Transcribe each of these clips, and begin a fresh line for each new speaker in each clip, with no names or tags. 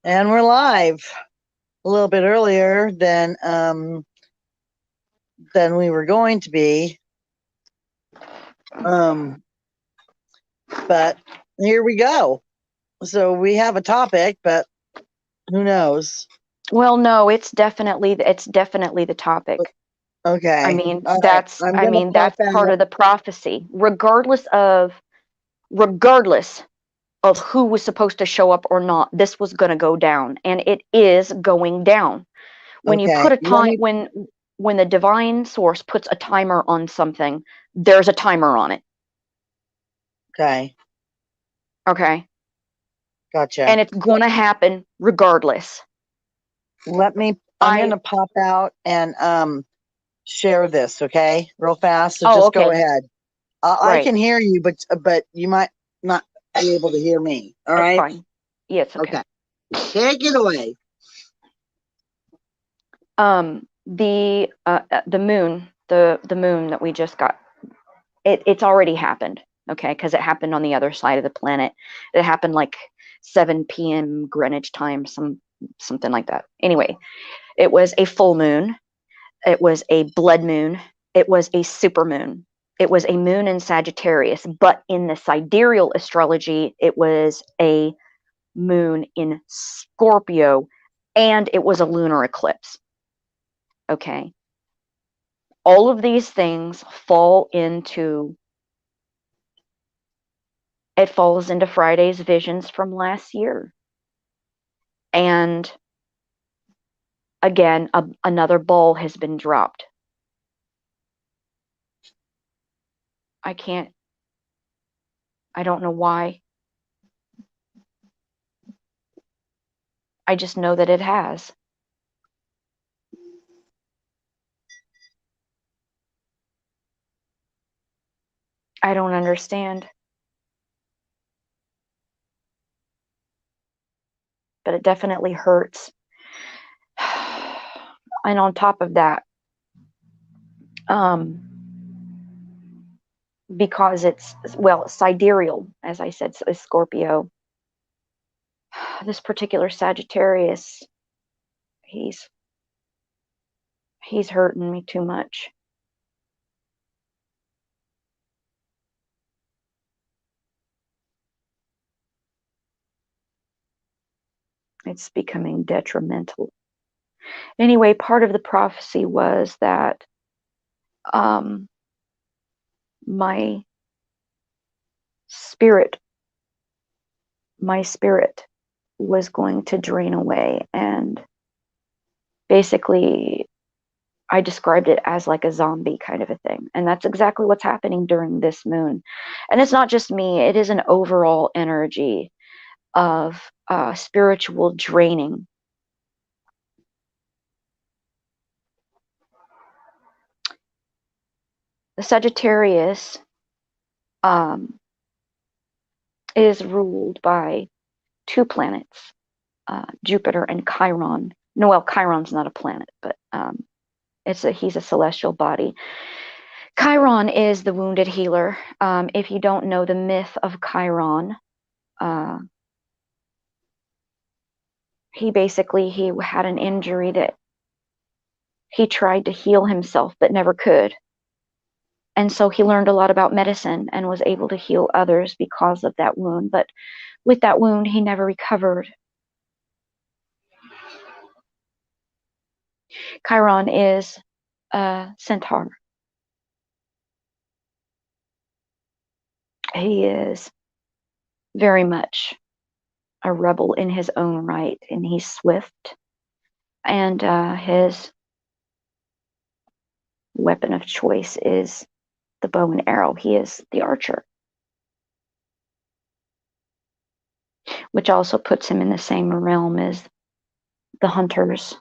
And we're live a little bit earlier than we were going to be. But here we go. So we have a topic, but who knows?
Well, no, it's definitely the topic. I
Okay.
mean,
All right.
that's
I'm
I
gonna
mean,
pop
that's part
out.
of the prophecy. Regardless of who was supposed to show up or not, this was going to go down, and it is going down. When you
Okay.
put a
Let
time
me.
when the divine source puts a timer on something, there's a timer on it.
Okay.
Okay?
Gotcha.
And it's going to happen regardless.
Let me. I'm
I
gonna pop out and share this. Okay, real fast. So
Oh,
just go
okay.
ahead. I
Right.
can hear you, but you might not be able to hear me. All
That's
right.
fine. Yes, okay.
Okay. Take it away.
The moon, the moon that we just got, it's already happened, okay, because it happened on the other side of the planet. It happened like 7 p.m. Greenwich time, something like that. Anyway, it was a full moon, it was a blood moon, it was a super moon, it was a moon in Sagittarius, but in the sidereal astrology, it was a moon in Scorpio, and it was a lunar eclipse. Okay. All of these things falls into Friday's visions from last year. And again, another ball has been dropped. I can't, I don't know why. I just know that it has. I don't understand. But it definitely hurts. And on top of that, um, because it's, well, sidereal, as I said, so is Scorpio. This particular Sagittarius, he's hurting me too much. It's becoming detrimental. Anyway, part of the prophecy was that um, my spirit, my spirit was going to drain away, and basically I described it as like a zombie kind of a thing. And that's exactly what's happening during this moon. And it's not just me, it is an overall energy of spiritual draining. The Sagittarius um, is ruled by two planets, Jupiter and Chiron. No, well, Chiron's not a planet, but he's a celestial body. Chiron is the wounded healer. If you don't know the myth of Chiron, uh, he had an injury that he tried to heal himself but never could. And so he learned a lot about medicine and was able to heal others because of that wound. But with that wound, he never recovered. Chiron is a centaur. He is very much a rebel in his own right, and he's swift. And his weapon of choice is the bow and arrow. He is the archer, which also puts him in the same realm as the hunters.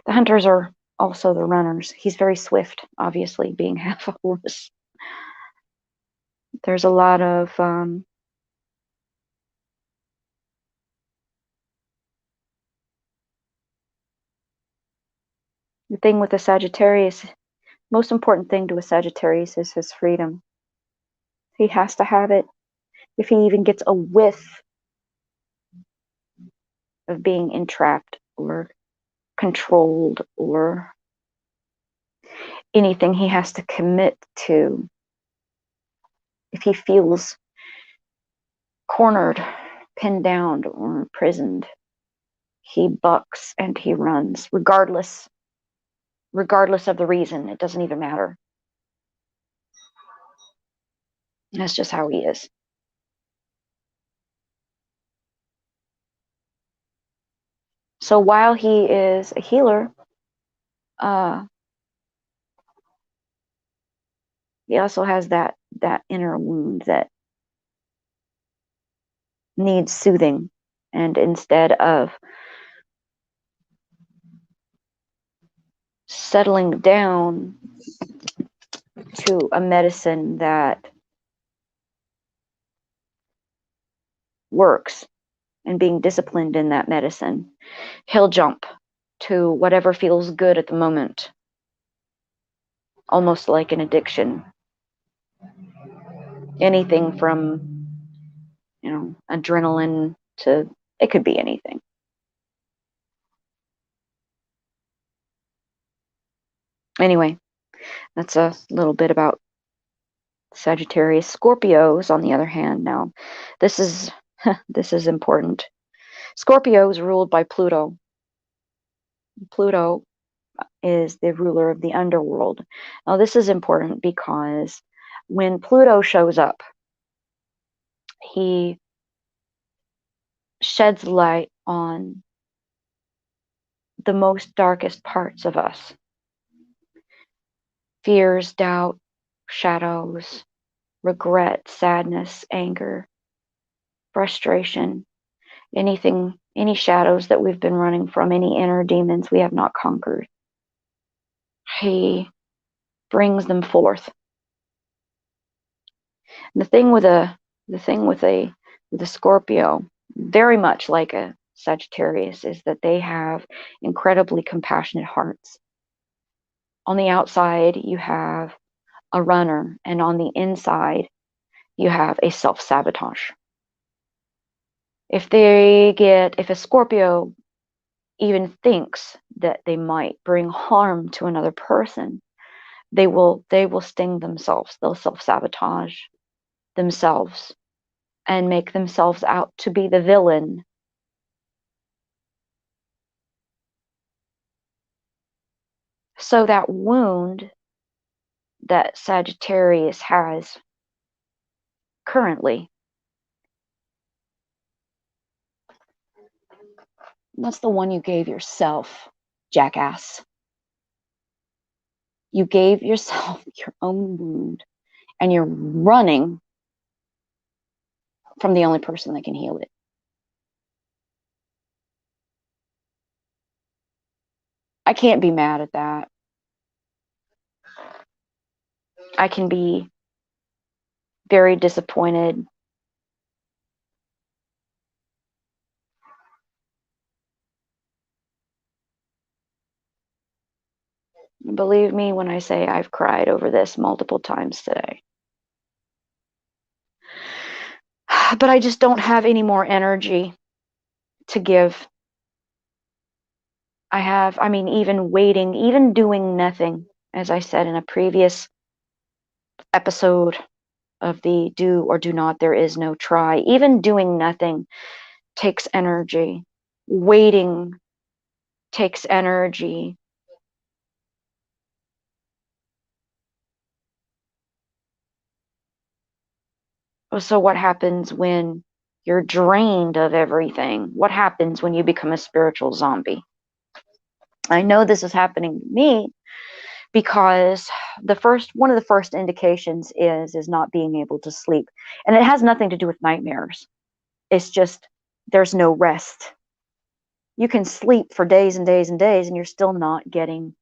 The hunters are also the runners. He's very swift, obviously, being half a horse. There's a lot of the thing with the Sagittarius. Most important thing to a Sagittarius is his freedom. He has to have it. If he even gets a whiff of being entrapped or controlled or anything he has to commit to. If he feels cornered, pinned down, or imprisoned, he bucks and he runs, regardless of the reason. It doesn't even matter. That's just how he is. So while he is a healer, he also has that inner wound that needs soothing. And instead of settling down to a medicine that works and being disciplined in that medicine, he'll jump to whatever feels good at the moment, almost like an addiction. Anything from, adrenaline to, it could be anything. Anyway, that's a little bit about Sagittarius. Scorpios, on the other hand, now, this is important. Scorpio is ruled by Pluto. Pluto is the ruler of the underworld. Now, this is important because when Pluto shows up, he sheds light on the most darkest parts of us. Fears, doubt, shadows, regret, sadness, anger, frustration, any shadows that we've been running from, any inner demons we have not conquered. He brings them forth. And the thing with a Scorpio, very much like a Sagittarius, is that they have incredibly compassionate hearts. On the outside, you have a runner, and on the inside, you have a self-sabotage. If a Scorpio even thinks that they might bring harm to another person, they will sting themselves. They'll self-sabotage themselves and make themselves out to be the villain. So that wound that Sagittarius has currently, that's the one you gave yourself, jackass. You gave yourself your own wound, and you're running from the only person that can heal it. I can't be mad at that. I can be very disappointed. Believe me when I say I've cried over this multiple times today. But I just don't have any more energy to give. Even waiting, even doing nothing, as I said in a previous episode of the do or do not, there is no try. Even doing nothing takes energy. Waiting takes energy. So what happens when you're drained of everything? What happens when you become a spiritual zombie? I know this is happening to me because one of the first indications is not being able to sleep. And it has nothing to do with nightmares. It's just there's no rest. You can sleep for days and days and days and you're still not getting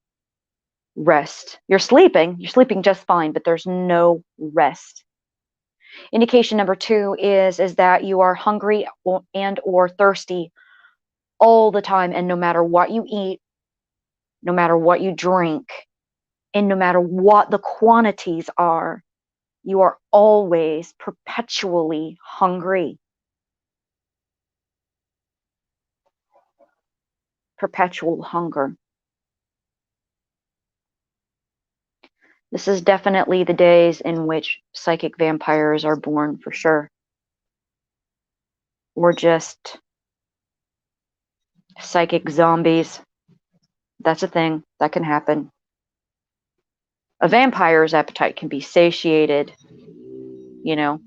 rest. You're sleeping just fine, but there's no rest. Indication number 2 is that you are hungry and or thirsty all the time, and no matter what you eat, no matter what you drink, and no matter what the quantities are, you are always perpetually hungry. perpetual hunger. This is definitely the days in which psychic vampires are born, for sure. Or just psychic zombies. That's a thing that can happen. A vampire's appetite can be satiated, you know.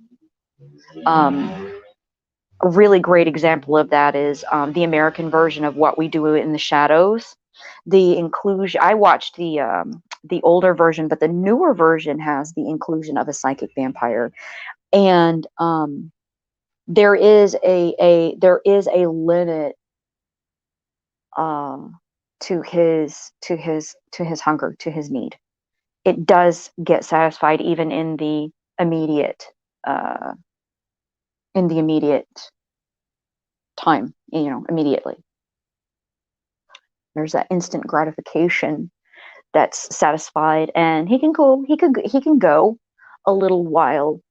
A really great example of that is the American version of What We Do in the Shadows. The inclusion, I watched the older version, but the newer version has the inclusion of a psychic vampire. And there is a limit to his hunger, to his need. It does get satisfied even in the immediate uh, time, immediately. There's that instant gratification that's satisfied, and he can go a little while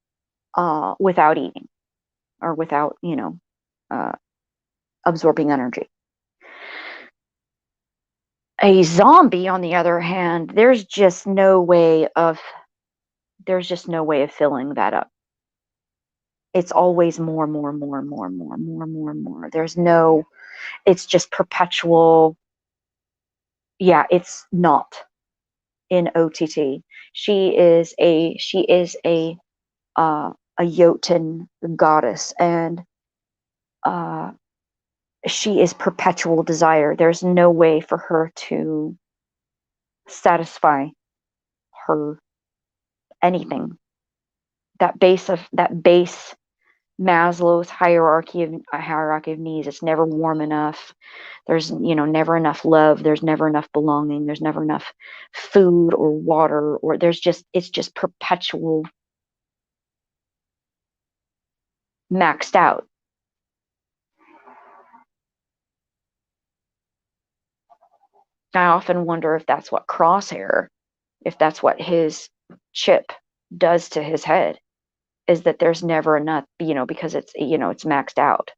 without eating or without absorbing energy. A zombie, on the other hand, there's just no way of filling that up. It's always more. It's just perpetual. Yeah, it's not in OTT. She is a Jotun goddess, and she is perpetual desire. There's no way for her to satisfy her anything. That base Maslow's hierarchy of needs. It's never warm enough. There's never enough love. There's never enough belonging. There's never enough food or water, or it's just perpetual maxed out. I often wonder if that's what Crosshair, if that's what his chip does to his head, is that there's never enough, because it's maxed out.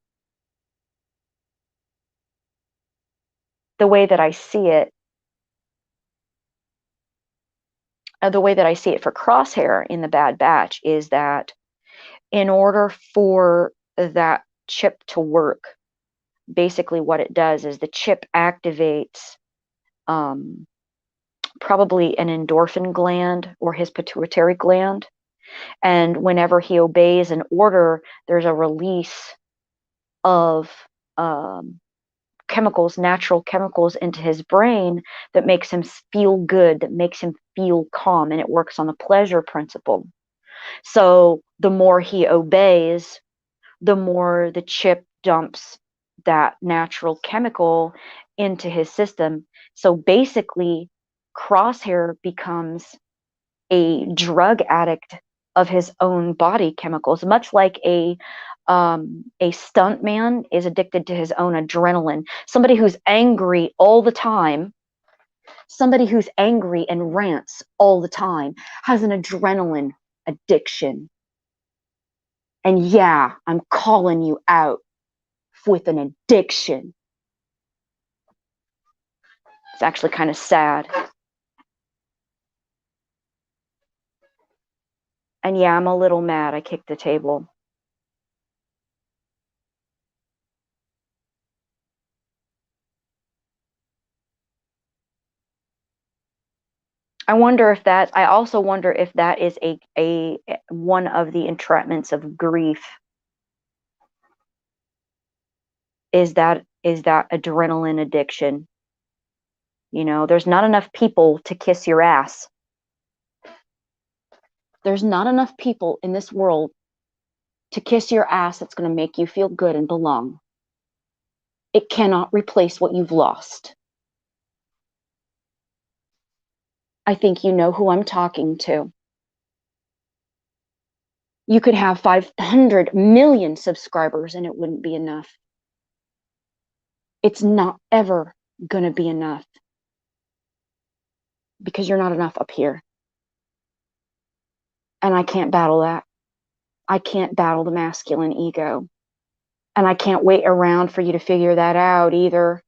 The way that I see it for Crosshair in the Bad Batch is that in order for that chip to work, basically what it does is the chip activates probably an endorphin gland or his pituitary gland. And whenever he obeys an order, there's a release of natural chemicals into his brain that makes him feel good, that makes him feel calm, and it works on the pleasure principle. So the more he obeys, the more the chip dumps that natural chemical into his system. So basically, Crosshair becomes a drug addict of his own body chemicals, much like a stuntman is addicted to his own adrenaline. Somebody who's angry all the time, somebody who's angry and rants all the time has an adrenaline addiction. And yeah, I'm calling you out with an addiction. It's actually kind of sad. And yeah, I'm a little mad. I kicked the table. I also wonder if that is a one of the entrapments of grief. Is that adrenaline addiction? There's not enough people to kiss your ass. There's not enough people in this world to kiss your ass that's going to make you feel good and belong. It cannot replace what you've lost. I think you know who I'm talking to. You could have 500 million subscribers and it wouldn't be enough. It's not ever going to be enough because you're not enough up here. And I can't battle that. I can't battle the masculine ego. And I can't wait around for you to figure that out either.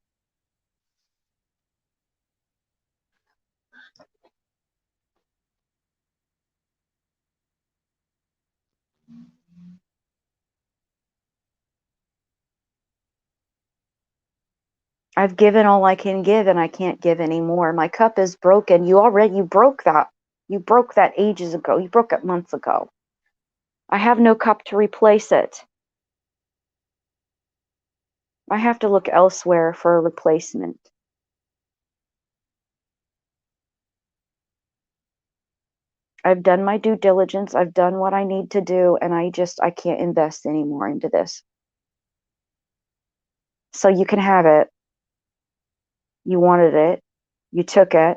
I've given all I can give and I can't give anymore. My cup is broken. You broke that. You broke that ages ago. You broke it months ago. I have no cup to replace it. I have to look elsewhere for a replacement. I've done my due diligence. I've done what I need to do, and I can't invest anymore into this. So you can have it. You wanted it. You took it.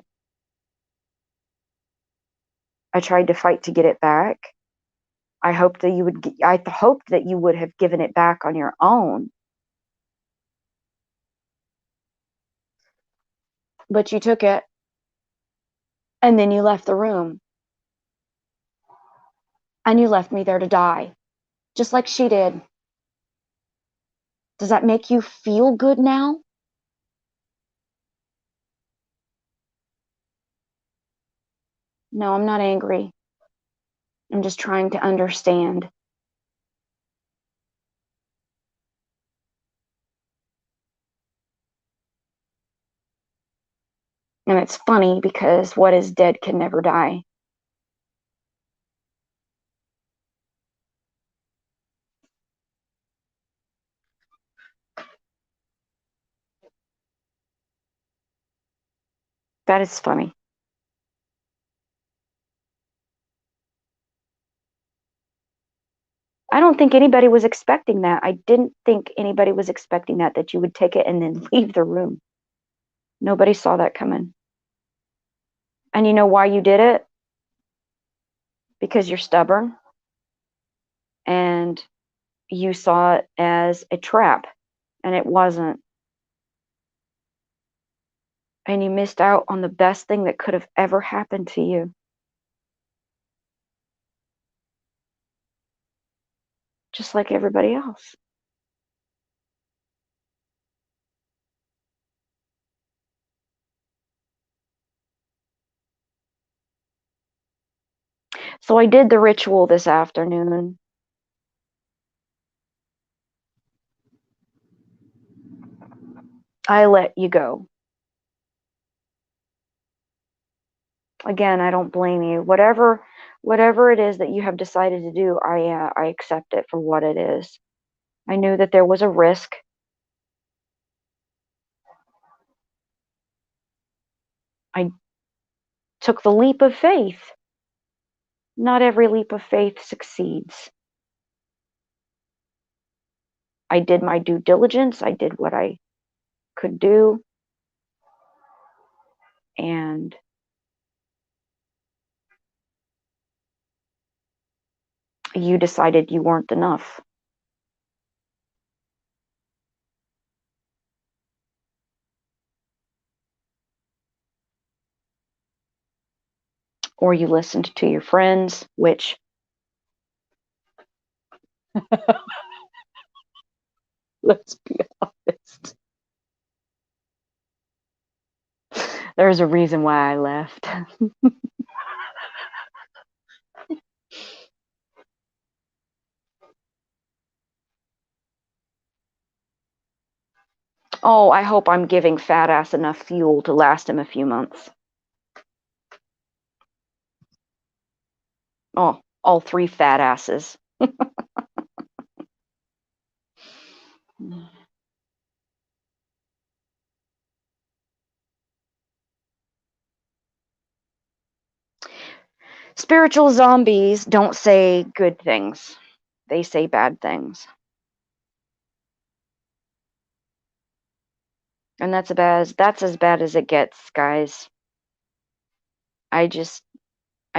I tried to fight to get it back. I hoped that you would have given it back on your own. But you took it, and then you left the room. And you left me there to die, just like she did. Does that make you feel good now? No, I'm not angry. I'm just trying to understand. And it's funny because what is dead can never die. That is funny. I don't think anybody was expecting that. I didn't think anybody was expecting that you would take it and then leave the room. Nobody saw that coming. And you know why you did it? Because you're stubborn and you saw it as a trap, and it wasn't. And you missed out on the best thing that could have ever happened to you. Just like everybody else. So I did the ritual this afternoon. I let you go. Again, I don't blame you. Whatever it is that you have decided to do, I accept it for what it is. I knew that there was a risk. I took the leap of faith. Not every leap of faith succeeds. I did my due diligence. I did what I could do. And you decided you weren't enough. Or you listened to your friends, which let's be honest, there's a reason why I left. Oh, I hope I'm giving fat ass enough fuel to last him a few months. Oh, all three fat asses. Spiritual zombies don't say good things. They say bad things. And that's as bad as it gets, guys. I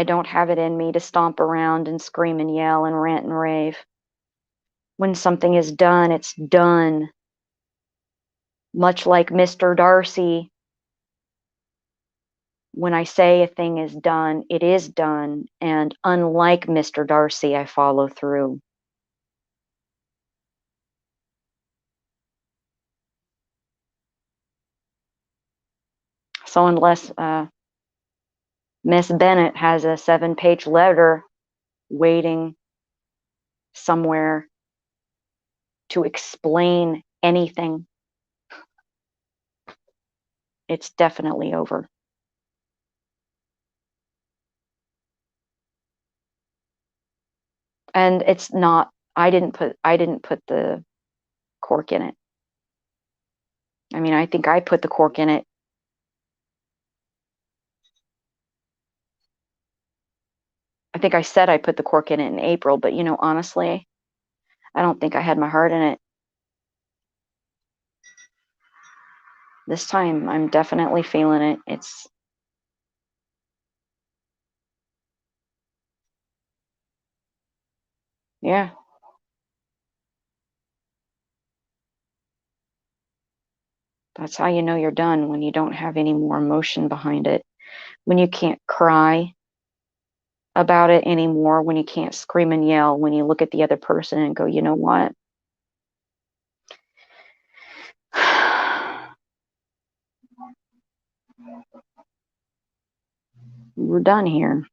don't have it in me to stomp around and scream and yell and rant and rave. When something is done, it's done. Much like Mr. Darcy, when I say a thing is done, it is done. And unlike Mr. Darcy, I follow through. So unless Miss Bennet has a 7-page letter waiting somewhere to explain anything, It's definitely over. And it's not, I didn't put the cork in it. I mean, I think I put the cork in it. I think I said I put the cork in it in April, but honestly, I don't think I had my heart in it. This time I'm definitely feeling it. Yeah. That's how you know you're done, when you don't have any more emotion behind it. When you can't cry about it anymore, when you can't scream and yell, when you look at the other person and go, you know what? We're done here.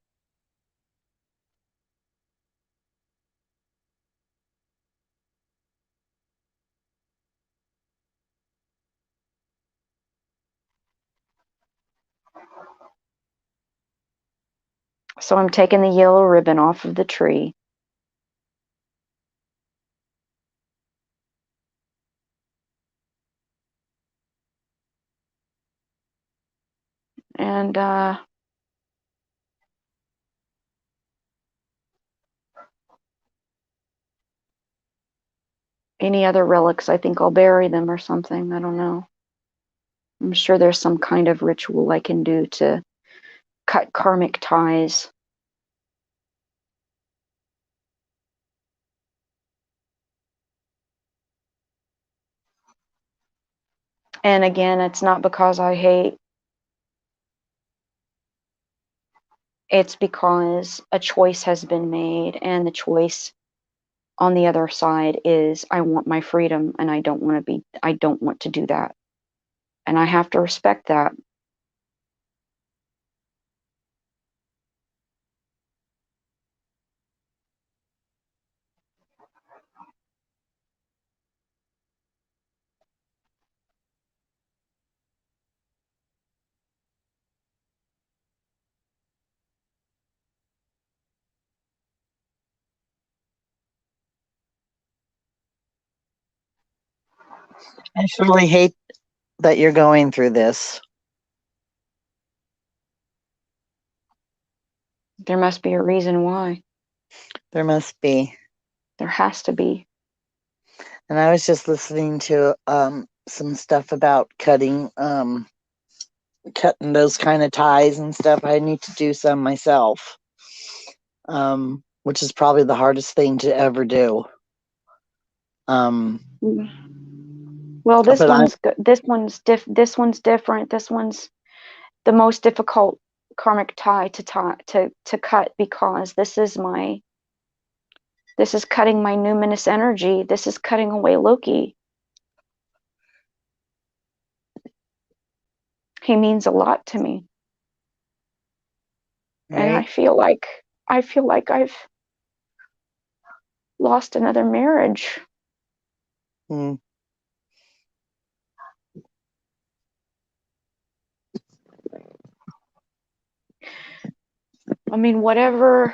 So I'm taking the yellow ribbon off of the tree. And any other relics, I think I'll bury them or something. I don't know. I'm sure there's some kind of ritual I can do to cut karmic ties. And again, it's not because I hate. It's because a choice has been made, and the choice on the other side is I want my freedom, and I don't want to do that. And I have to respect that.
I just really hate that you're going through this.
There must be a reason why.
There must be.
There has to be.
And I was just listening to some stuff about cutting those kind of ties and stuff. I need to do some myself, which is probably the hardest thing to ever do.
Well, this
but
one's good. This one's different. This one's the most difficult karmic tie to cut, because this is cutting my numinous energy. This is cutting away Loki. He means a lot to me.
right?
And I feel like I've lost another marriage.
Hmm.
I mean, whatever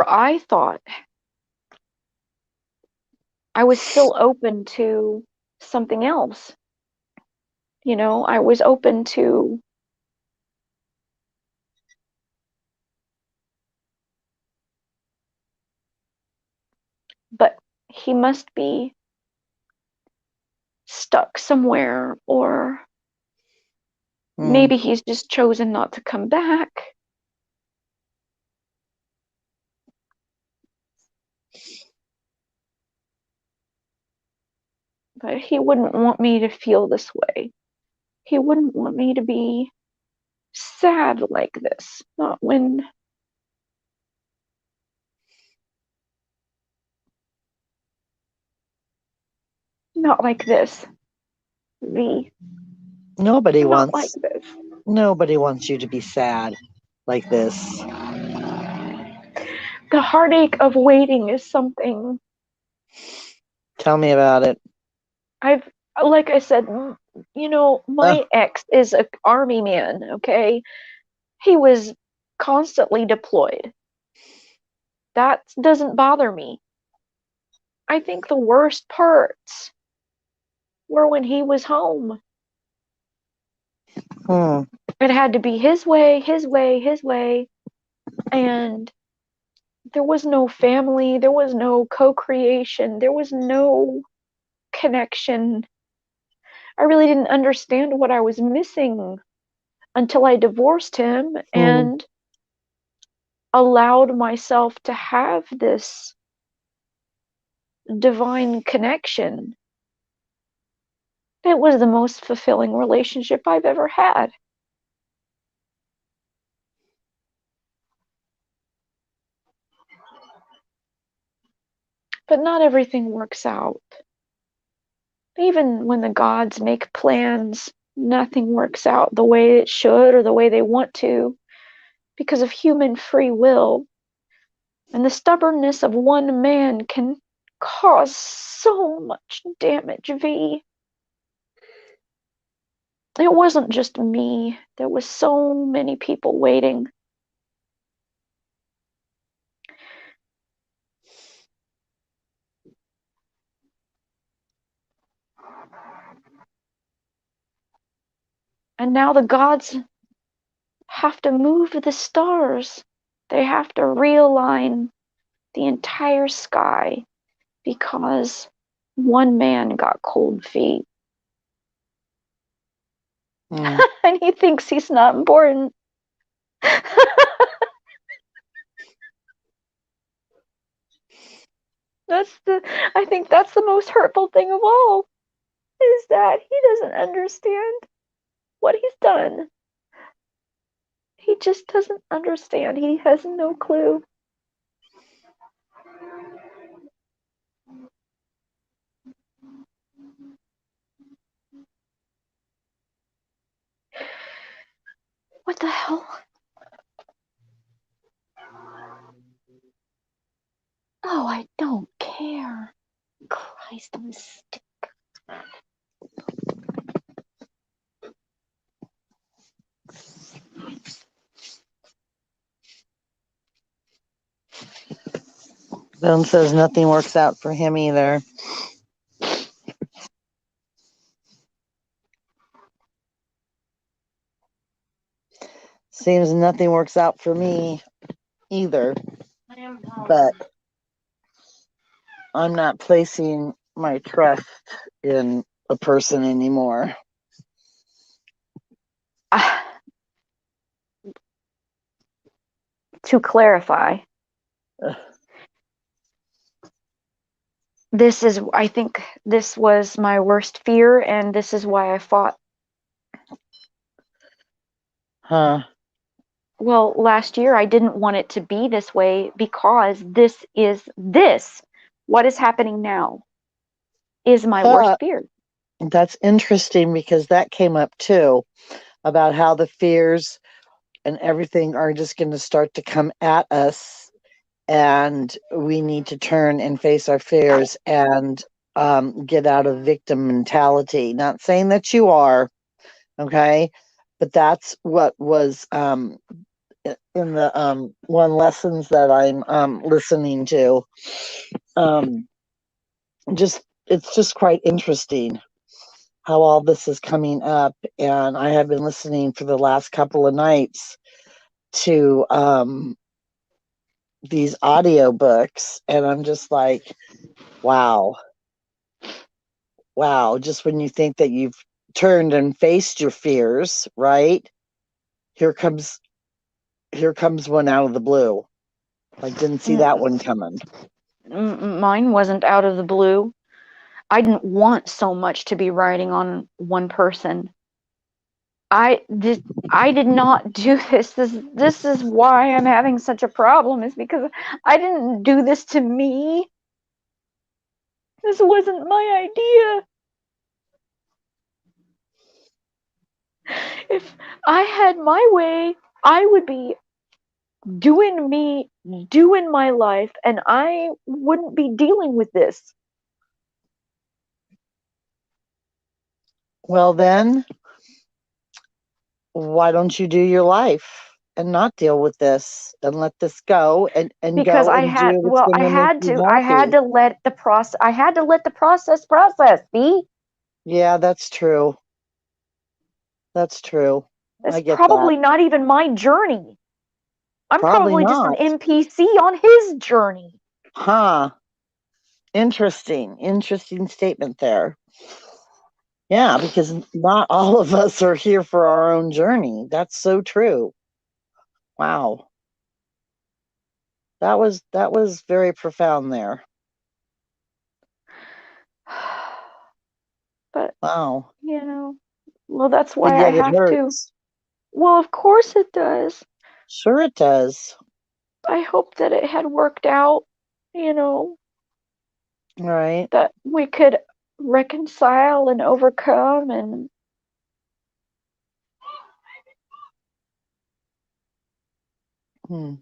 I thought, I was still open to something else. I was open to, but he must be stuck somewhere, or maybe he's just chosen not to come back. But he wouldn't want me to feel this way. He wouldn't want me to be sad like this. Not like this.
Nobody
Not
wants
like this.
Nobody wants you to be sad like this.
The heartache of waiting is something.
Tell me about it.
I've, like I said,
Uh,
my ex is a army man, okay? He was constantly deployed. That doesn't bother me. I think the worst parts were when he was home.
hmm,
It had to be his way, his way, his way. And there was no family, there was no co creation, there was no connection. I really didn't understand what I was missing until I divorced him
hmm.
and allowed myself to have this divine connection. It was the most fulfilling relationship I've ever had. But not everything works out. Even when the gods make plans, nothing works out the way it should or the way they want to because of human free will. And the stubbornness of one man can cause so much damage, V. It wasn't just me. There was so many people waiting. And now the gods have to move the stars. They have to realign the entire sky because one man got cold feet.
Hmm.
And he thinks he's not important. That's the I think that's the most hurtful thing of all is that he doesn't understand what he's done. He just doesn't understand. He has no clue. What the hell? Oh, I don't care. Christ, I'm stick.
Bill says nothing works out for him either. Seems nothing works out for me either. But I'm not placing my trust in a person anymore.
To clarify, I think this was my worst fear, and this is why I fought.
Huh.
Well, last year I didn't want it to be this way because what is happening now is my worst
Huh.
fear.
That's interesting because that came up too about how the fears and everything are just going to start to come at us, and we need to turn and face our fears and get out of victim mentality. Not saying that you are, okay, but that's what was in the one lessons that I'm listening to. Um, just it's just quite interesting how all this is coming up, and I have been listening for the last couple of nights to these audio books, and I'm just like, wow, wow. Just when you think that you've turned and faced your fears, right? Here comes here comes one out of the blue. Like, didn't see that one coming.
Mine wasn't out of the blue. I didn't want so much to be riding on one person. I did not do this. This is why I'm having such a problem is because I didn't do this to me. This wasn't my idea. If I had my way, I would be doing me, doing my life, and I wouldn't be dealing with this.
Well, then, why don't you do your life and not deal with this and let this go and
Because
go and do what's going to make you
I had
happy?
to let the process. See,
Yeah, that's true. That's true.
it's
I get that.
probably not even my journey. I'm
Probably
probably just an
not.
NPC on his journey.
Huh. Interesting. Interesting statement there. Yeah, because not all of us are here for our own journey. That's so true. Wow. That was very profound there.
But,
Wow.
well, that's
But
why I
yet it
have to.
hurts.
Well, of course it does.
Sure it does.
I hope that it had worked out, you know,
Right.
that we could reconcile and overcome and
Hmm.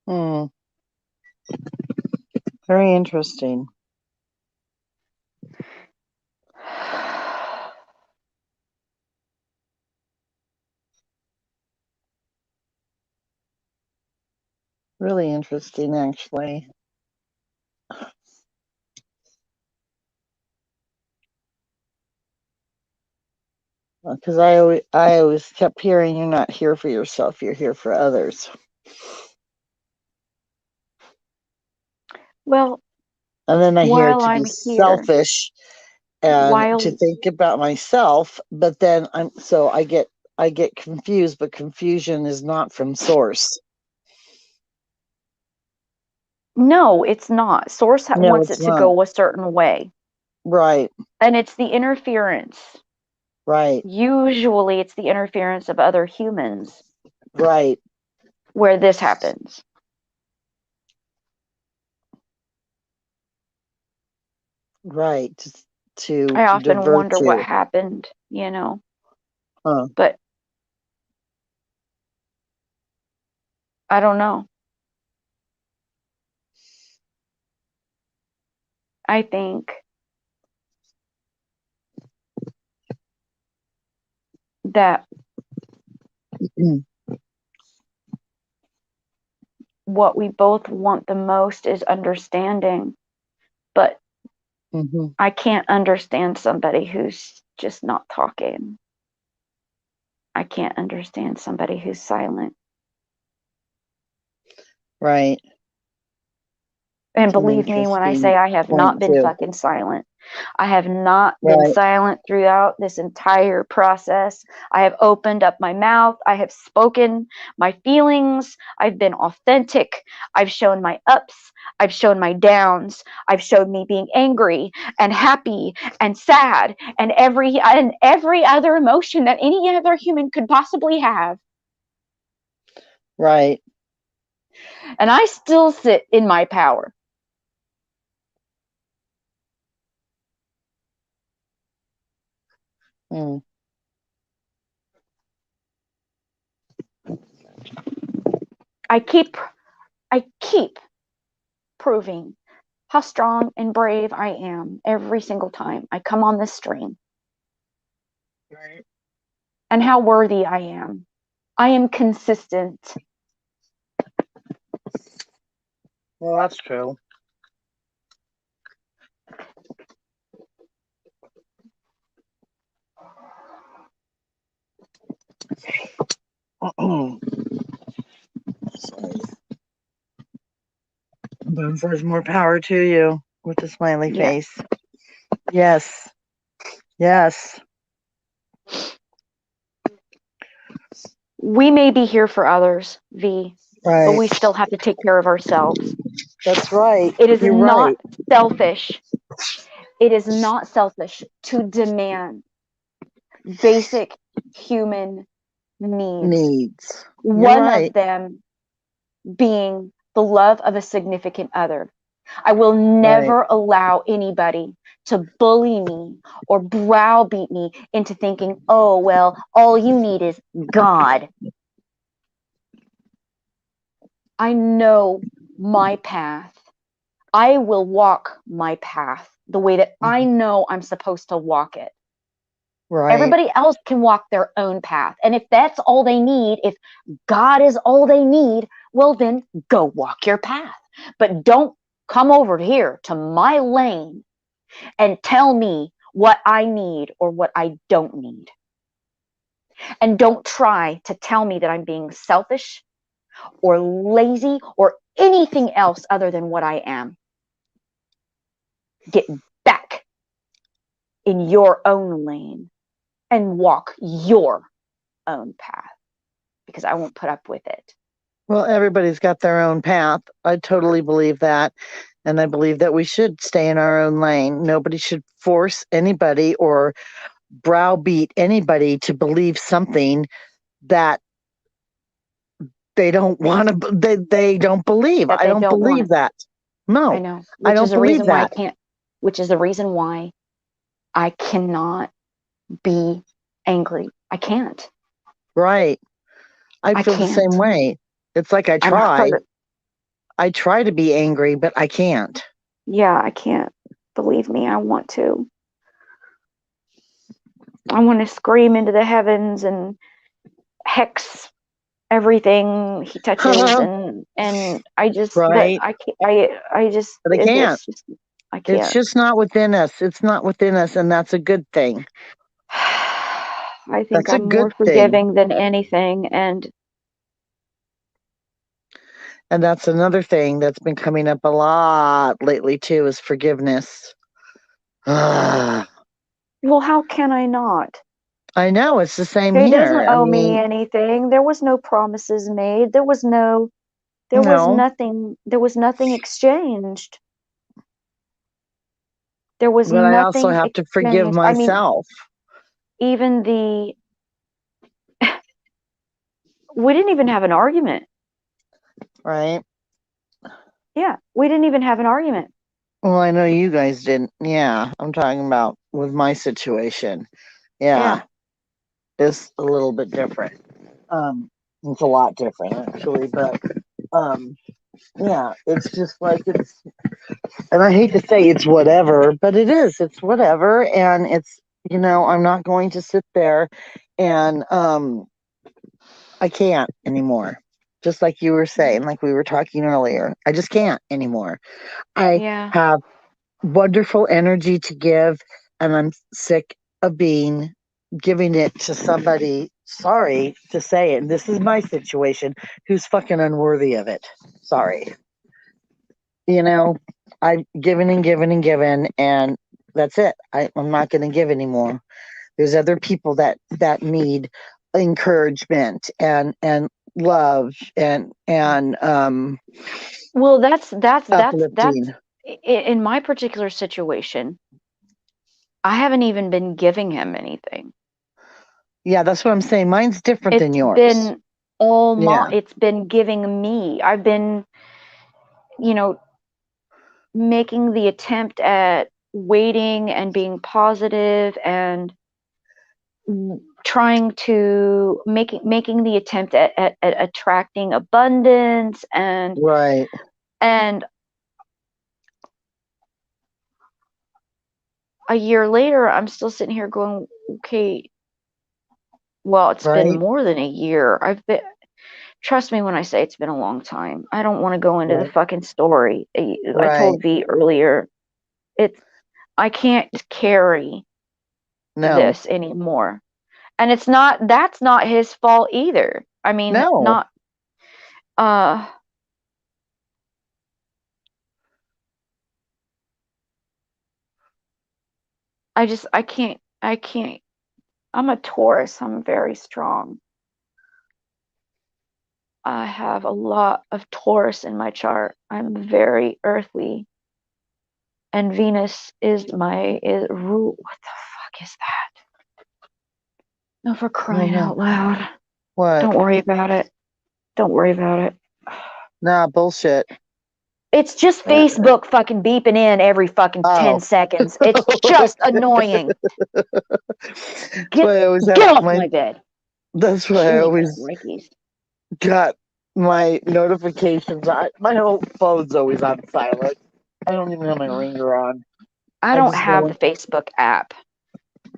Hmm. Very interesting. Really interesting, actually. Because I always kept hearing you're not here for yourself, you're here for others.
well,
And then I hear
while
to be
I'm here,
selfish and to
while
think about myself, but then I get confused, but confusion is not from source.
no, it's not. Source
No,
wants
it's
it to
not.
go a certain way,
Right,
and it's the interference.
right,
Usually, it's the interference of other humans
right,
where this happens.
right. Just to
I often
divert
wonder what
you.
happened,
Huh.
but I don't know. I think that what we both want the most is understanding, but
Hmm.
I can't understand somebody who's just not talking. I can't understand somebody who's silent.
Right.
And
It's an
believe me when I say
interesting
I have not
point
been
too.
fucking silent. I have not been
Right,
silent throughout this entire process. I have opened up my mouth. I have spoken my feelings. I've been authentic. I've shown my ups. I've shown my downs. I've showed me being angry and happy and sad and every other emotion that any other human could possibly have.
right.
And I still sit in my power.
Mm.
I keep I keep proving how strong and brave I am every single time I come on this stream
Right.
and how worthy I am. I am consistent.
Well, that's true. There's more power to you with the smiley
Yeah.
face. Yes. Yes.
We may be here for others, V, but
Right.
we still have to take care of ourselves.
That's right.
It is
You're
not
right.
selfish. It is not selfish to demand basic human needs.
Needs. You're
One of
right.
them being the love of a significant other. I will
Right.
never allow anybody to bully me or browbeat me into thinking, oh, well, all you need is God. I know my path. I will walk my path the way that I know I'm supposed to walk it.
Right.
Everybody else can walk their own path. And if that's all they need, if God is all they need, well, then go walk your path. But don't come over here to my lane and tell me what I need or what I don't need. And don't try to tell me that I'm being selfish or lazy or anything else other than what I am. Get back in your own lane and walk your own path, because I won't put up with it.
Well, everybody's got their own path. I totally believe that. And I believe that we should stay in our own lane. Nobody should force anybody or browbeat anybody to believe something that they don't want to, they don't believe.
That
I
they
don't
don't want.
believe that.
I
No,
know,
I
which is
don't
the
believe
reason why I
that.
can't, which is the reason why I cannot be angry. I can't.
Right. I
I
feel the same
can't.
way. It's like
I'm hurt.
I try to be angry, but I can't.
Yeah, I can't. Believe me, I want to. I want to scream into the heavens and hex everything he touches, and I just, but
Right.
I can't, I just,
But I can't.
it's just, I
It's
can't.
just not within us. It's not within us. And that's a good thing.
I think
That's a
I'm more
good thing.
forgiving than anything, and
And that's another thing that's been coming up a lot lately, too, is forgiveness. I
well, how can I not?
know it's the same
He doesn't
here. I
owe me
mean,
anything. There was no promises made.
no,
There was nothing exchanged. There was
but I also
nothing
have to forgive
exchanged. I mean,
myself.
even the, we didn't even have an argument.
Right.
Yeah, we didn't even have an argument.
Well, I know you guys didn't. Yeah. I'm talking about with my situation.
Yeah.
Yeah. It's a little bit different. Um, it's a lot different, actually. But um, yeah, it's just like it's, and I hate to say it's whatever, but it is. It's whatever, and it's, I'm not going to sit there and I can't anymore. Just like you were saying, like we were talking earlier, I just can't anymore. I
Yeah.
have wonderful energy to give, and I'm sick of being giving it to somebody. Sorry to say it, and this is my situation, who's fucking unworthy of it. Sorry. you know, I've given and given and given, and that's it. I'm not going to give anymore. There's other people that need encouragement and love and
Well, that's
uplifting.
in my particular situation, I haven't even been giving him anything.
Yeah, that's what I'm saying. Mine's different than
It's
yours.
been all
Yeah,
it's been giving me. I've been, you know, making the attempt at waiting and being positive and trying to making the attempt at attracting abundance,
right,
and a year later I'm still sitting here going, okay, well, it's been
right,
more than a year. I've been, trust me when I say it's been a long time. I don't want to go into the
right,
fucking story. I
right.
told V earlier, it's, I can't carry
No,
this anymore. And it's not, that's not his fault either. I mean,
no,
not, uh, I can't, I'm a Taurus. I'm very strong. I have a lot of Taurus in my chart. I'm very earthly. And Venus is my, is, what the fuck is that? No, for
I don't
crying
know
out loud.
what.
Don't worry about it. Don't worry about it.
Nah, bullshit.
It's just
Uh,
Facebook fucking beeping in every fucking 10
oh.
seconds. It's just annoying.
That's
Get
why I always have
get off
my.
my bed.
That's why I
Holy
always
crikeys.
got my notifications. My whole phone's always on silent. I don't even have my ringer on.
I
I
don't
just
have
go.
the Facebook app.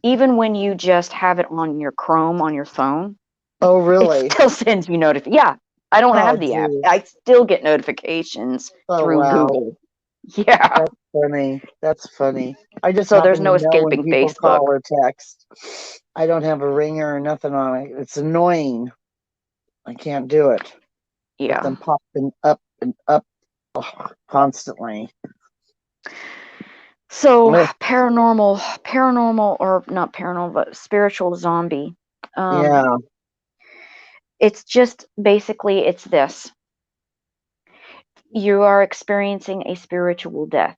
Even when you just have it on your Chrome on your phone,
Oh,
it
really?
still sends you notifications. Yeah, I don't
Oh,
have the app.
geez.
I still get notifications
Oh,
through
wow.
Google. Yeah.
That's funny. That's funny. I just
So there's
happen to
no
know when
escaping
people call
Facebook.
or text. I don't have a ringer or nothing on it. It's annoying. I can't do it with
Yeah.
them popping up and up constantly.
So
Ugh,
paranormal or not paranormal, but spiritual zombie. Um,
yeah,
it's just basically it's this. You are experiencing a spiritual death.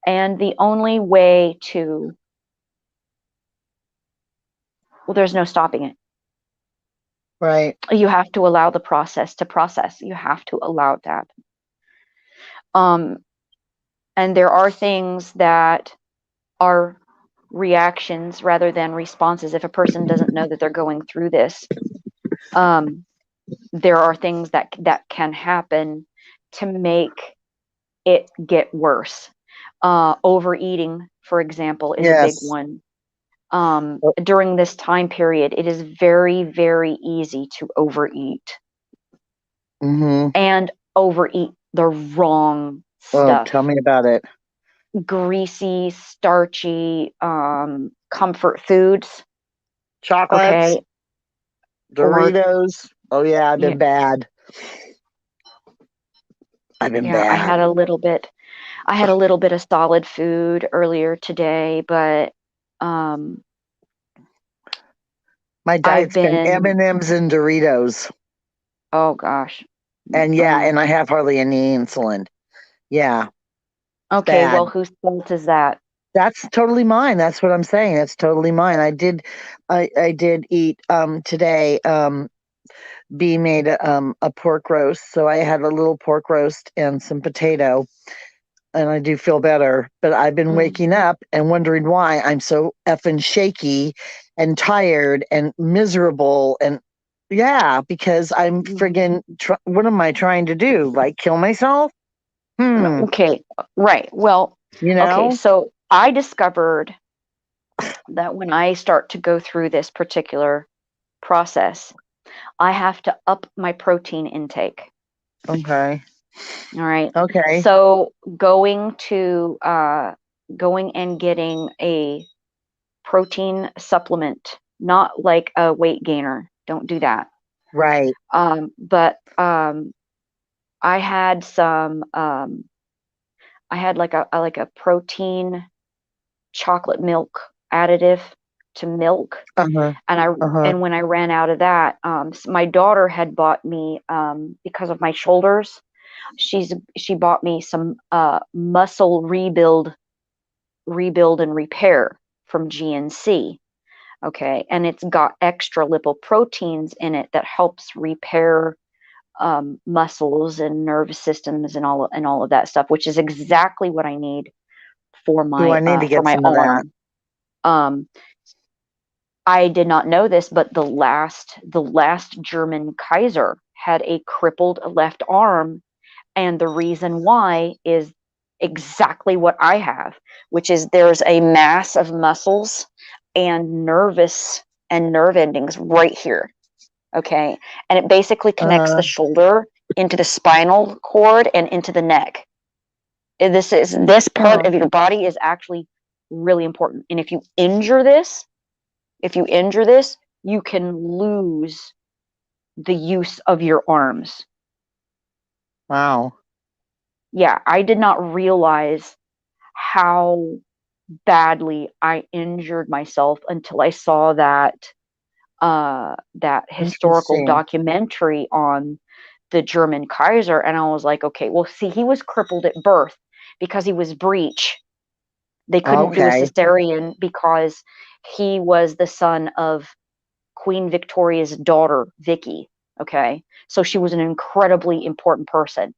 And the only way to, well, there's no stopping it.
right.
You have to allow the process to process. You have to allow it to happen. Um, and there are things that are reactions rather than responses. If a person doesn't know that they're going through this, um, there are things that can happen to make it get worse. Overeating, for example, is a big
Yes.
one.
Oh,
During this time period, it is very, very easy to overeat
mm-hmm.
and overeat the wrong
Oh,
stuff.
tell me about it.
Greasy, starchy, comfort foods.
Chocolates,
Okay. Or,
Doritos. Oh, yeah, I've
yeah,
been bad. I've been
yeah, I
bad.
had a little bit. I had a little bit of solid food earlier today, but um,
My
I've
diet's been
been,
M&Ms and Doritos.
oh gosh.
And yeah, and I have hardly any insulin. Yeah, it's
Okay, well,
bad.
whose fault is that?
That's totally mine. That's what I'm saying. That's totally mine. I did eat today B made a pork roast, so I had a little pork roast and some potato, and I do feel better. But I've been
Mm.
waking up and wondering why I'm so effing shaky and tired and miserable. And yeah, because I'm
Mhm.
friggin' what am I trying to do? Like kill myself? Hmm.
Okay, right. Well,
You
okay,
know?
so I discovered that when I start to go through this particular process, I have to up my protein intake.
Okay.
All right.
Okay.
So going and getting a protein supplement, not like a weight gainer. Don't do that.
Right.
But I had some I had like a protein chocolate milk additive to milk,
Uh-huh.
and I
Uh-huh.
and when I ran out of that, my daughter had bought me, because of my shoulders, she bought me some muscle rebuild and repair from GNC. Okay, and it's got extra lipoproteins in it that helps repair muscles and nervous systems and all of that stuff, which is exactly what I need
Do I need to
for
get
my
some of that?
arm. Um, I did not know this, but the last German Kaiser had a crippled left arm, and the reason why is exactly what I have, which is there's a mass of muscles and nerve endings right here. Okay, and it basically connects the
Uh,
shoulder into the spinal cord and into the neck. This part
oh,
of your body is actually really important, and if you injure this, you can lose the use of your arms.
wow.
Yeah, I did not realize how badly I injured myself until I saw that historical
Interesting.
documentary on the German Kaiser, and I was like, okay, well, see, he was crippled at birth because he was breech. They couldn't do a
Okay.
cesarean because he was the son of Queen Victoria's daughter, Vicky. Okay. So she was an incredibly important person.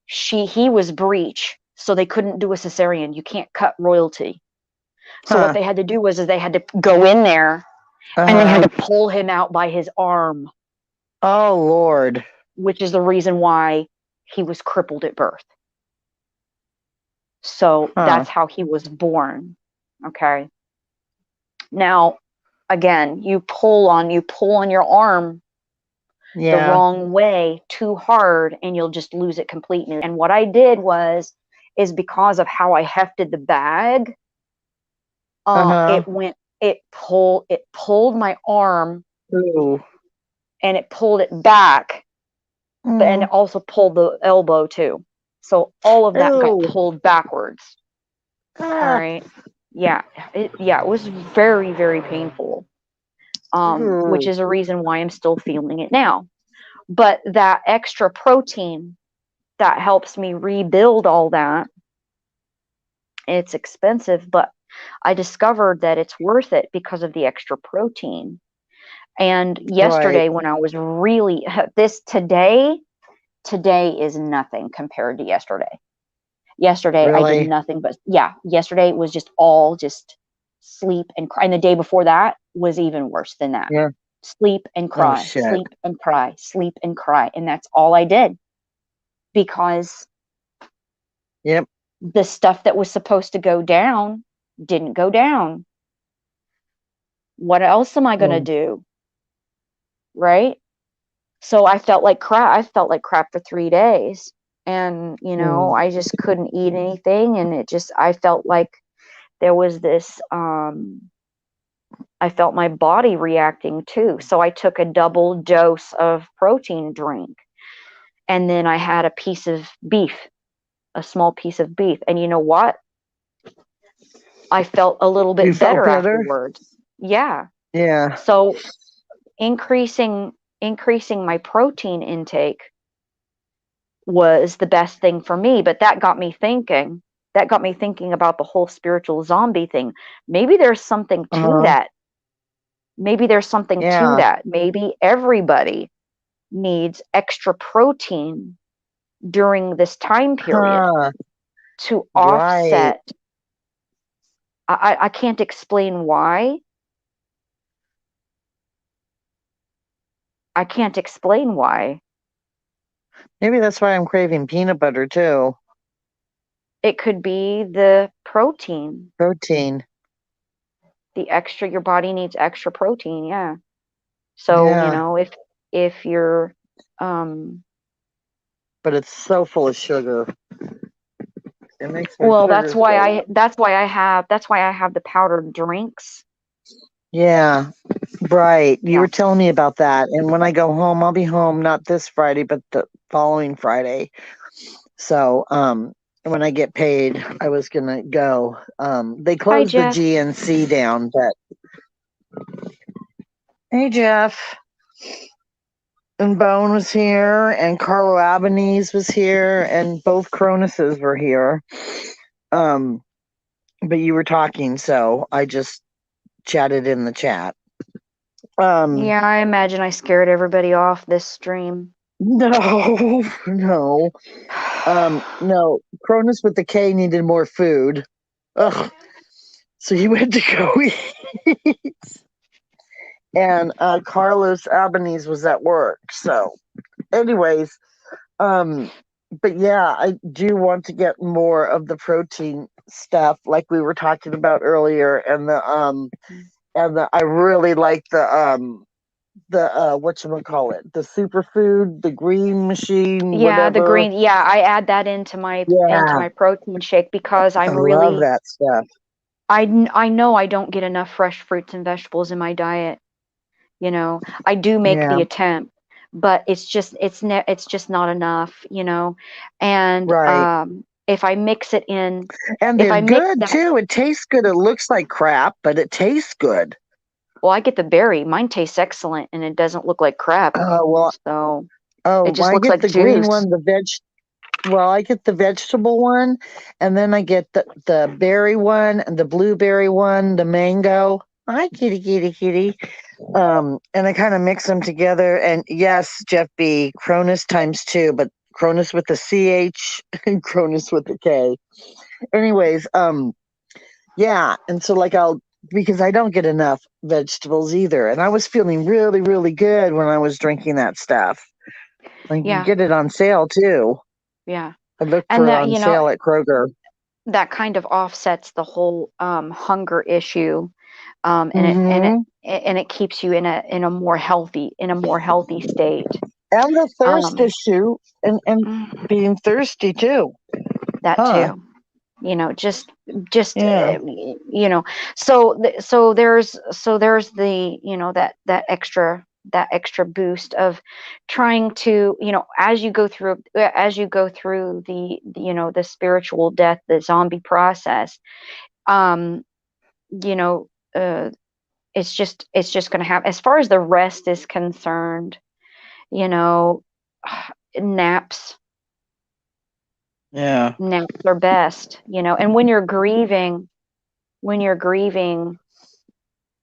He was breech, so they couldn't do a cesarean. You can't cut royalty. So what
Huh.
they had to do was they had to go in there and they had to pull him out by his arm,
Oh, Lord.
which is the reason why he was crippled at birth. So
Huh.
that's how he was born. Okay. Now, again, you pull on your arm the
Yeah.
wrong way too hard and you'll just lose it completely. And what I did is because of how I hefted the bag,
Uh-huh.
it pulled my arm
Ooh.
and it pulled it back, but and
Mm.
it also pulled the elbow too. So all of that got
Ooh.
pulled backwards. All
Ah.
right. Yeah. It was very, very painful. Which
Ooh.
is a reason why I'm still feeling it now. But that extra protein that helps me rebuild all that, it's expensive, but I discovered that it's worth it because of the extra protein. And
Right.
yesterday when I was really today is nothing compared to yesterday. Yesterday I did
Really?
nothing but yesterday was just all just sleep and cry. And the day before that was even worse than that.
Yeah.
Sleep and
Oh,
cry,
shit.
sleep and cry, sleep and cry. And that's all I did because
Yep.
the stuff that was supposed to go down didn't go down. What else am I going to
Mm.
do? Right? So I felt like crap. I felt like crap for 3 days. And,
Mm.
I just couldn't eat anything. And I felt like there was this, I felt my body reacting too. So I took a double dose of protein drink. And then I had a small piece of beef. And you know what? I felt a little
You
bit
felt
better
better?
afterwards. Yeah.
Yeah.
So increasing increasing my protein intake was the best thing for me, but that got me thinking. That got me thinking about the whole spiritual zombie thing. Maybe there's something to
Uh-huh.
that. Maybe there's something to
Yeah.
that. Maybe everybody needs extra protein during this time period
Huh.
to
Right.
offset. I can't explain why. I can't explain why.
Maybe that's why I'm craving peanut butter too.
It could be the protein,
Protein.
your body needs extra protein, yeah. So,
Yeah.
if you're um
But it's so full of sugar. It makes my
well,
sugars go up.
that's why I have the powdered drinks.
Yeah. Right. You
Yeah.
were telling me about that. And when I go home, I'll be home not this Friday, but the following Friday. So, when I get paid, I was gonna go. They
Hi,
closed the
Jeff.
GNC down, but hey, Jeff. And Bone was here, and Carlo Albanese was here, and both Cronuses were here. Um, but you were talking, so I just chatted in the chat.
Yeah, I imagine I scared everybody off this stream.
No, no. No. Cronus with the K needed more food. Ugh. So he went to go eat. And Carlos Albanese was at work. So, anyways, but yeah, I do want to get more of the protein stuff like we were talking about earlier, and the I really like the whatchamacallit, the superfood, the green machine,
Yeah, the
whatever.
green. Yeah, I add that into
Yeah,
my protein shake because
I love that stuff.
I know I don't get enough fresh fruits and vegetables in my diet. I do make
Yeah,
the attempt, but it's just not enough. And
right.
if I mix it in,
And
if
they're
I mix
good
that,
too. It tastes good. It looks like crap, but it tastes good.
well, I get the berry. Mine tastes excellent, and it doesn't look like crap.
Well,
So it
oh,
just
I
looks
get
like
the green
juice.
one, well, I get the vegetable one, and then I get the berry one, and the blueberry one, the mango. Hi, kitty, kitty, kitty. And I kind of mix them together. And yes, Jeff B, Cronus times two, but Cronus with the CH and Cronus with the K. Anyways, yeah. And so like because I don't get enough vegetables either. And I was feeling really, really good when I was drinking that stuff. Like you can
Yeah,
get it on sale too.
yeah.
I looked
And
for it
that,
on sale at Kroger.
that kind of offsets the whole hunger issue,
Mm-hmm.
and it keeps you in a more healthy state.
And the thirst
Um,
issue and
mm,
being thirsty too.
that
Huh.
too. Just
Yeah.
so there's the that extra boost of trying to, as you go through the spiritual death, the zombie process. um you know uh it's just going to happen. As far as the rest is concerned, you know naps
Yeah.
naps are best, and when you're grieving,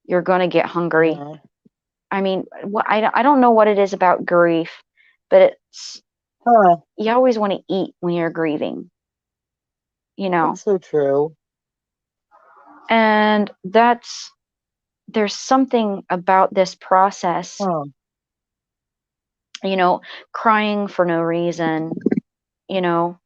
you're going to get hungry.
Yeah.
I mean, I don't know what it is about grief, but it's
Huh.
you always want to eat when you're grieving, you know.
That's so true.
And there's something about this process,
Huh.
you know, crying for no reason, you know,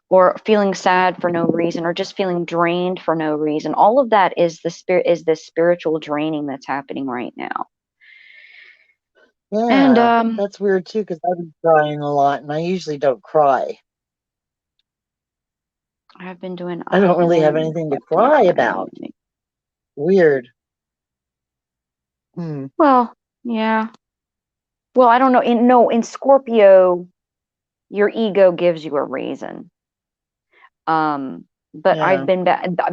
or feeling sad for no reason, or just feeling drained for no reason. All of that is the spiritual draining that's happening right now. And
Yeah. That's weird too, because I've been crying a lot and I usually don't cry. I
I've
don't really have
been
anything to cry about.
crying.
Weird. Hmm.
Well, yeah. Well, I don't know. In Scorpio, your ego gives you a reason. But
Yeah.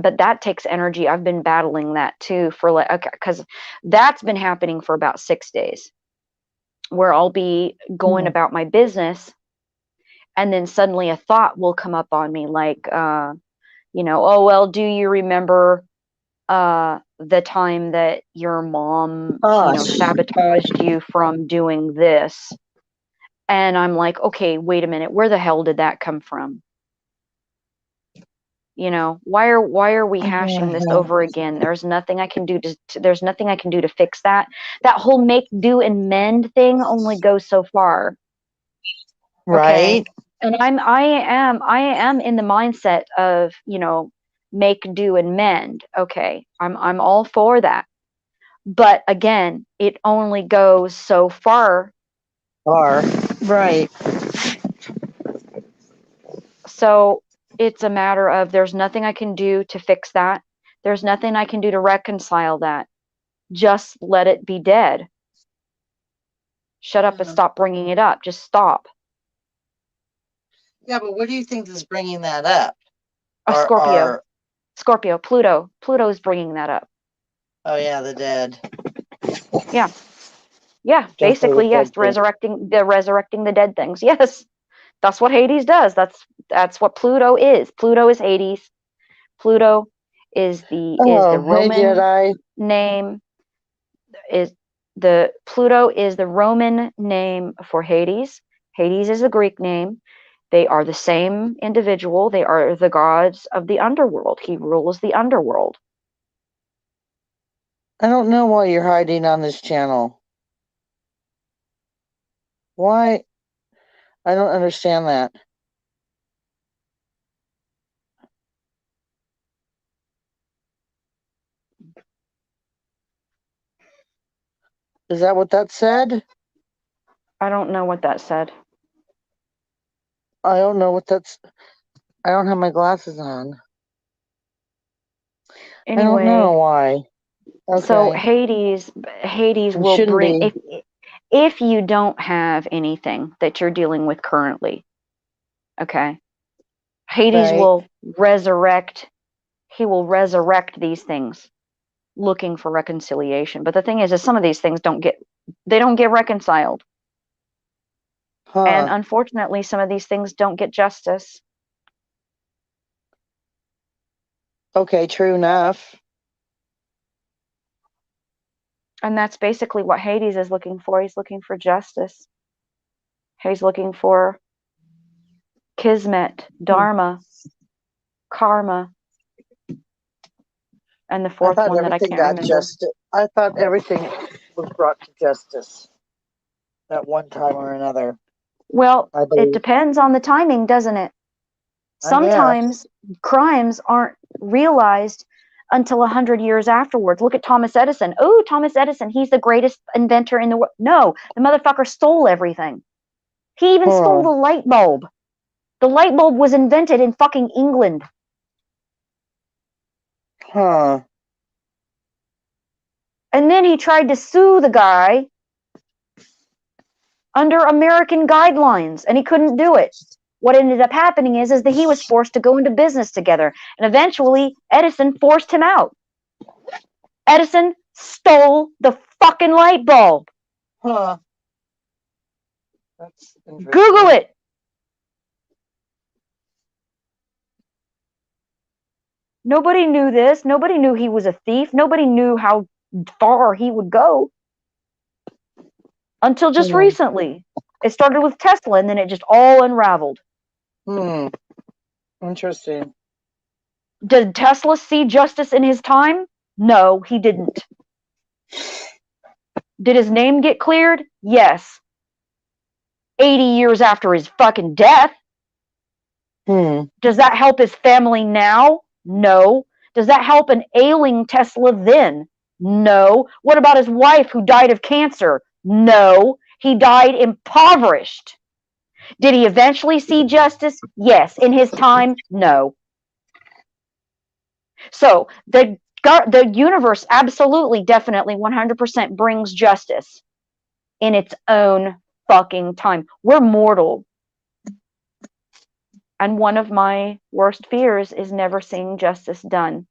but that takes energy. I've been battling that too for like, okay, because that's been happening for about 6 days, where I'll be going
Hmm.
about my business, and then suddenly a thought will come up on me, like, oh well, do you remember the time that your mom,
Gosh.
sabotaged you from doing this? And I'm like, okay, wait a minute, where the hell did that come from? Why are we hashing this over again? There's nothing I can do to fix that. That whole make do and mend thing only goes so far. Okay.
Right?
And I am in the mindset of, make do and mend. Okay. I'm all for that. But again, it only goes so far.
Are. Right.
So it's a matter of, there's nothing I can do to fix that. There's nothing I can do to reconcile that. Just let it be dead. Shut up and
Yeah.
stop bringing it up. Just stop.
Yeah, but what do you think is bringing that up?
A Scorpio.
Are
Scorpio. Pluto is bringing that up.
oh yeah, the dead.
Yeah. Yeah.
Definitely
Basically,
with
yes.
dead things.
Resurrecting the dead things. Yes. That's what Hades does. That's what Pluto is. Pluto is Hades. Pluto is the
Oh, hey
Roman
Jedi.
name. Is the Pluto is the Roman name for Hades. Hades is the Greek name. They are the same individual. They are the gods of the underworld. He rules the underworld.
I don't know why you're hiding on this channel. Why? I don't understand that. Is that what that said?
I don't know what that said.
I don't know what that's. I don't have my glasses on. I don't know
Anyway,
why.
so
Okay.
Hades
It
will
shouldn't
bring,
be.
if you don't have anything that you're dealing with currently, okay? Hades
Right.
will resurrect he will resurrect these things, looking for reconciliation. But the thing is some of these things don't get reconciled. And
Huh.
unfortunately, some of these things don't get justice.
Okay, true enough.
And that's basically what Hades is looking for. He's looking for justice. He's looking for kismet, dharma, karma, and the
I
fourth
thought
one that I
everything
can't
got
remember.
justice. I thought everything was brought to justice at one time or another.
Well,
I
it
believe.
depends on the timing, doesn't it?
I guess.
Sometimes crimes aren't realized until 100 years afterwards. Look at Thomas Edison. Oh, Thomas Edison, he's the greatest inventor in the world. No, the motherfucker stole everything. He even stole the light bulb. The light bulb was invented in fucking England.
Huh.
And then he tried to sue the guy under American guidelines, and he couldn't do it. What ended up happening is that he was forced to go into business together, and eventually Edison forced him out. Edison stole the fucking light bulb.
Huh. That's interesting.
Google it. Nobody knew this. Nobody knew he was a thief. Nobody knew how far he would go until just recently. It started with Tesla, and then it just all unraveled.
Interesting.
Did Tesla see justice in his time? No, he didn't. Did his name get cleared? Yes. 80 years after his fucking death. Does that help his family now? No. Does that help an ailing Tesla then? No. What about his wife who died of cancer? No. He died impoverished. Did he eventually see justice? Yes. In his time? No. So the universe absolutely, definitely, 100% brings justice in its own fucking time. We're mortal. And one of my worst fears is never seeing justice done.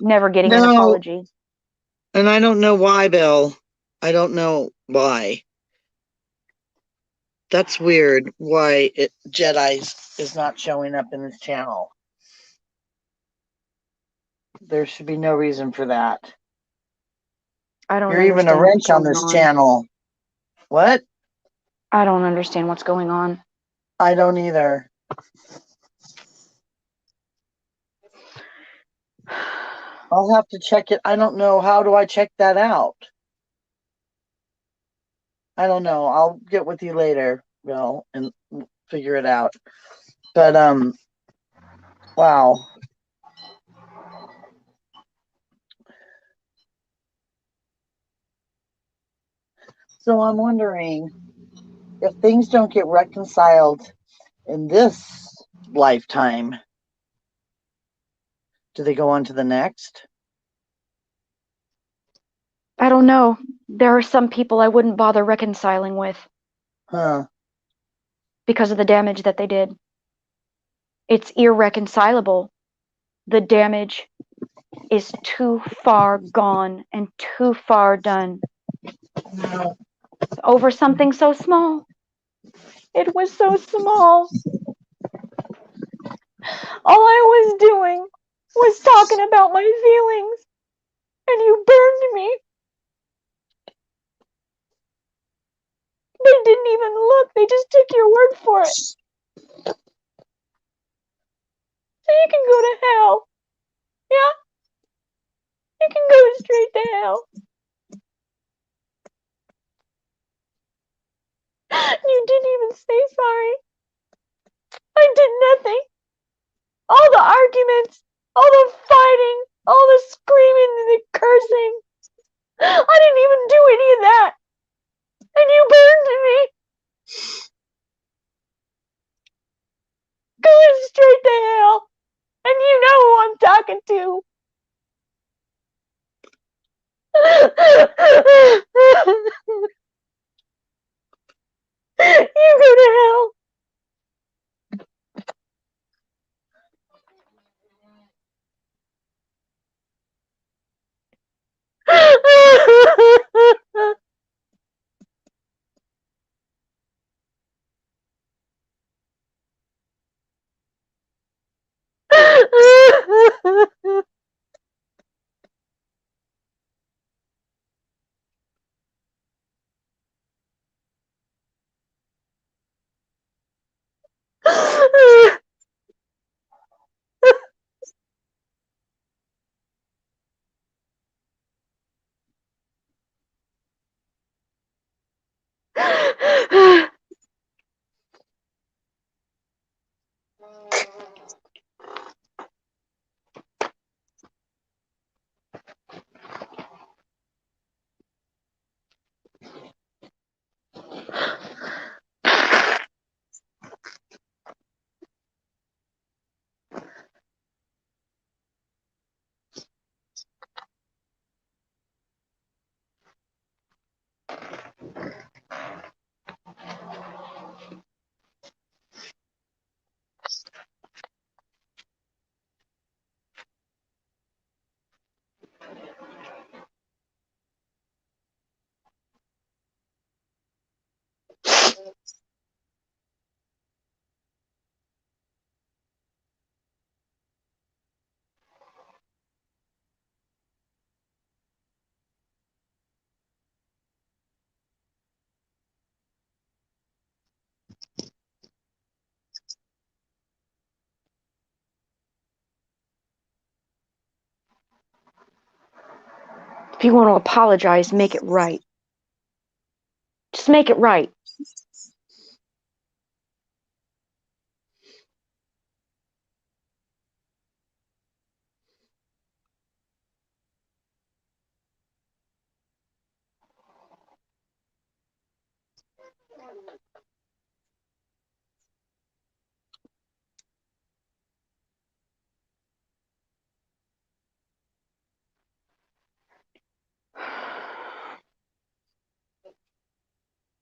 Never getting an apology.
And I don't know why, Bill. I don't know why. That's weird. Why Jedi is not showing up in this channel. There should be no reason for that.
I don't.
You're even a wrench on this channel. What?
I don't understand what's going on.
I don't either. I'll have to check it. I don't know. How do I check that out? I don't know. I'll get with you later, Bill, and figure it out. But wow. So I'm wondering if things don't get reconciled in this lifetime, do they go on to the next?
I don't know. There are some people I wouldn't bother reconciling with. Because of the damage that they did. It's irreconcilable. The damage is too far gone and too far done.
No.
Over something so small. It was so small. All I was doing was talking about my feelings, and you burned me. They didn't even look. They just took your word for it. So you can go to hell. Yeah? You can go straight to hell. You didn't even say sorry. I did nothing. All the arguments, all the fighting, all the screaming and the cursing. I didn't even do any of that. And you burned me. Going straight to hell. And you know who I'm talking to. You go to hell. If you want to apologize, make it right. Just make it right.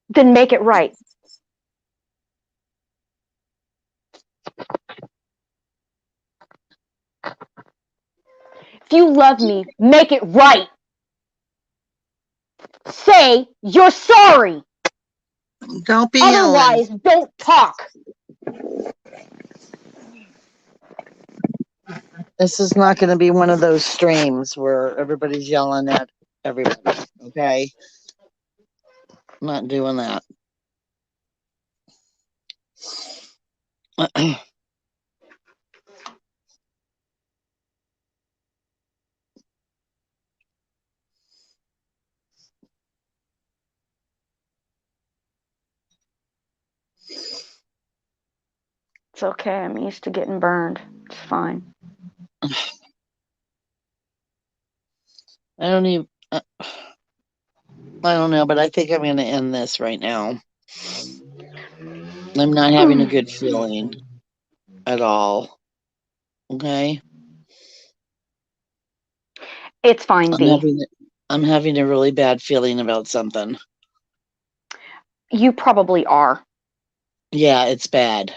Then make it right. If you love me, make it right. Say you're sorry.
Don't be yelling.
Otherwise, don't talk.
This is not going to be one of those streams where everybody's yelling at everybody. Okay. I'm not doing that.
It's okay. I'm used to getting burned. It's fine.
I don't even. I don't know, but I think I'm going to end this right now. I'm not having a good feeling at all. Okay.
It's fine, V.
I'm having a really bad feeling about something.
You probably are.
Yeah, it's bad.